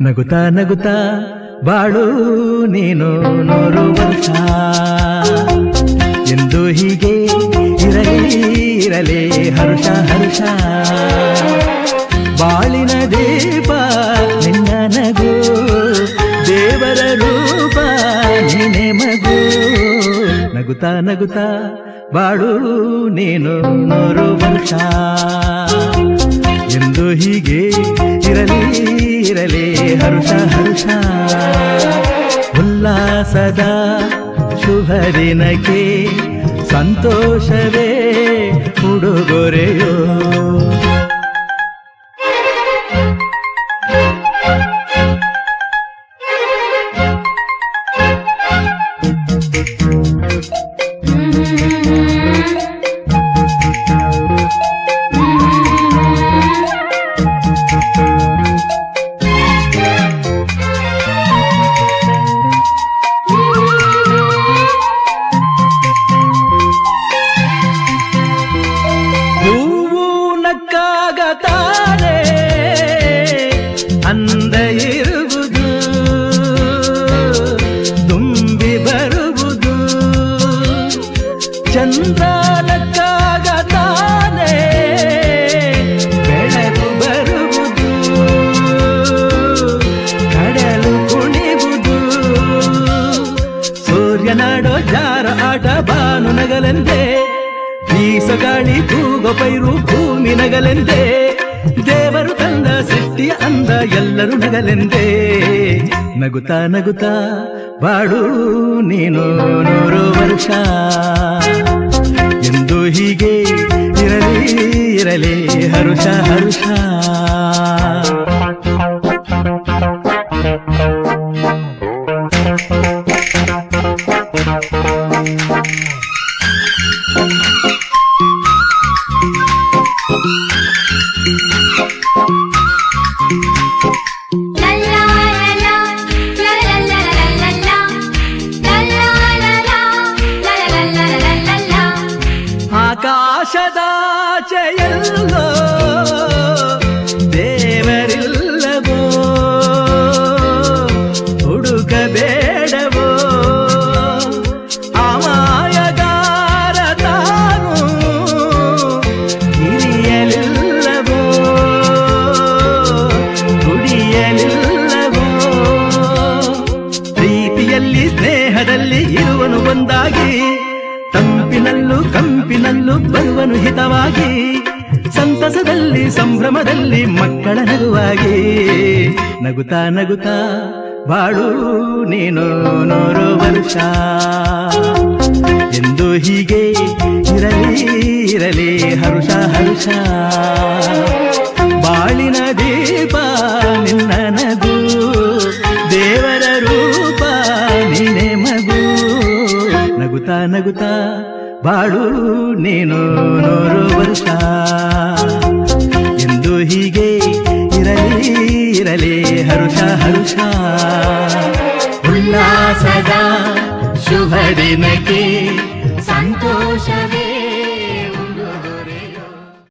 ನಗುತ್ತಾ ನಗುತ್ತಾ ಬಾಳು ನೀನು 100 ವರ್ಷ ಎಂದು ಹೀಗೆ ಇರಲಿ ಹರುಷ ಹರುಷ ಬಾಳಿನ ದೀಪ ನಿನ್ನ ನಗು ದೇವರ ರೂಪ ನೀನೆ ಮಗು ನಗುತ್ತಾ ನಗುತ್ತಾ ಬಾಳು ನೀನು 100 ವರ್ಷ ಎಂದು ಹೀಗೆ ಇರಲಿ ಹರುಷ ಹರುಷ ಉಲ್ಲಾಸದ ಶುಭ ದಿನಕ್ಕೆ ಸಂತೋಷವೇ ಉಡುಗೊರೆಯೋ ತಾನೆ ಅಂದ ಇರುವುದು ತುಂಬಿ ಬರುವುದು ಚಂದ್ರನಕ್ಕಾಗ ತಾನೆ ಬೆಳಕು ಬರುವುದು ಕಡಲು ಕುಣಿವುದು ಸೂರ್ಯನಾಡೋ ಜಾರ ಆಟ ಬಾನು ನಗಲೆಂದೇ ಬೀಸಗಾಳಿ ತೂಗೋ ಪೈರು ಭೂಮಿ ನಗಲೆಂದೇ ದೇವರು ತಂದ ಸೃಷ್ಟಿಯ ಅಂದ ಎಲ್ಲರೂ ನಗಲೆಂದೇ ನಗುತ್ತಾ ನಗುತ್ತಾ ಬಾಳು ನೀನು 100 ವರ್ಷ ಎಂದು ಹೀಗೆ ಇರಲಿ ಹರುಷ ಹರುಷ ಆಕಾಶದಾಚೆಯಲ್ಲೋ ದೇವರಿಲ್ಲವೋ ಹುಡುಕಬೇಡವೋ ಅಮಾಯಗಾರ ತಾನು ಹಿರಿಯಲಿಲ್ಲವೋ ದುಡಿಯಲಿಲ್ಲವೋ ಪ್ರೀತಿಯಲ್ಲಿ ಸ್ನೇಹದಲ್ಲಿ ಇರುವನು ಒಂದಾಗಿ ತಂಪಿನಲ್ಲೂ ಕಂಪಿನಲ್ಲೂ ಬರುವನು ಹಿತವಾಗಿ ಸಂತಸದಲ್ಲಿ ಸಂಭ್ರಮದಲ್ಲಿ ಮಕ್ಕಳ ನಗುವಾಗಿ ನಗುತ್ತಾ ನಗುತ್ತಾ ಬಾಳು ನೀನು 100 ವರ್ಷ ಎಂದು ಹೀಗೆ ಇರಲಿ ಹರುಷ ಹರುಷ ಬಾಳಿನ ದೀಪ ನಿನ್ನ ನಗು ದೇವರ ರೂಪ ನೀನೆ ಮಗು ನಗುತ್ತಾ ನಗುತ್ತಾ ಬಾಳು ನೀನು 100 ವರ್ಷ ಎಂದು ಹೀಗೆ ಇರಲಿ ಹರುಷ ಹರುಷ ಉಲ್ಲಾಸದ ಶುಭ ದಿನಕ್ಕೆ ಸಂತೋಷವೇ